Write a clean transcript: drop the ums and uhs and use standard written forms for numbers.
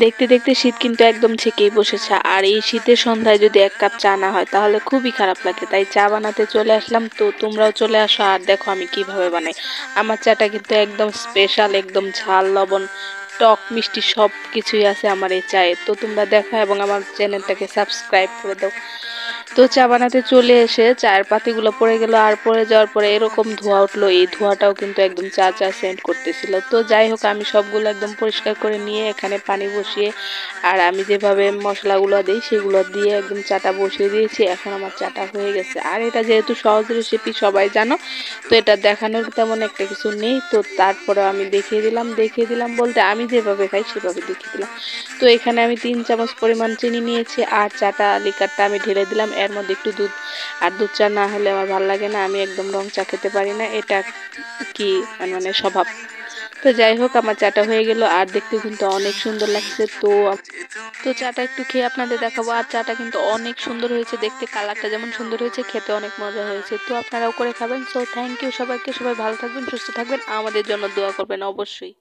দেখতে দেখতে শীত কিন্তু একদম ছেকেই বসেছে, আর এই শীতের সন্ধ্যায় যদি এক কাপ চা না হয় তাহলে খুবই খারাপ লাগে। তাই চা বানাতে চলে আসলাম, তো তোমরাও চলে আসো আর দেখো আমি কিভাবে বানাই। আমার চাটা কিন্তু একদম স্পেশাল, একদম ঝাল লবণ টক মিষ্টি সব কিছুই আছে আমার এই চায়ে। তো তোমরা দেখো এবং আমার চ্যানেলটাকে সাবস্ক্রাইব করে দাও। তো চা বানাতে চলে এসে চায়ের পাতিগুলো পড়ে গেল, আর পড়ে যাওয়ার পরে এরকম ধোঁয়া উঠলো, এই ধোঁয়াটাও কিন্তু একদম চা চা সেন্ট করতেছিল। তো যাই হোক, আমি সবগুলো একদম পরিষ্কার করে নিয়ে এখানে পানি বসিয়ে আর আমি যেভাবে মশলাগুলো দিই সেগুলো দিয়ে একদম চাটা বসিয়ে দিয়েছি। এখন আমার চাটা হয়ে গেছে। আর এটা যেহেতু সহজ রেসিপি সবাই জানো, তো এটা দেখানোর তেমন একটা কিছু নেই। তো তারপরে আমি দেখিয়ে দিলাম বলতে আমি যেভাবে খাই সেভাবে দেখিয়ে দিলাম। তো এখানে আমি 3 চামচ পরিমাণ চিনি নিয়েছি, আর চাটা লিকারটা আমি ঢেলে দিলাম, এর মধ্যে একটু দুধ। আর দুধ চা না হলে আমার ভালো লাগে না, আমি একদম রং চা খেতে পারি না, এটা কি মানে স্বভাব। তো যাই হোক, আমার চাটা হয়ে গেল আর দেখতে কিন্তু অনেক সুন্দর লাগছে। তো চাটা একটু খেয়ে আপনাদের দেখাবো। আর চাটা কিন্তু অনেক সুন্দর হয়েছে দেখতে, কালারটা যেমন সুন্দর হয়েছে, খেতে অনেক মজা হয়েছে। তো আপনারাও করে খাবেন। সো থ্যাংক ইউ সবাইকে, সবাই ভালো থাকবেন, সুস্থ থাকবেন, আমাদের জন্য দোয়া করবেন অবশ্যই।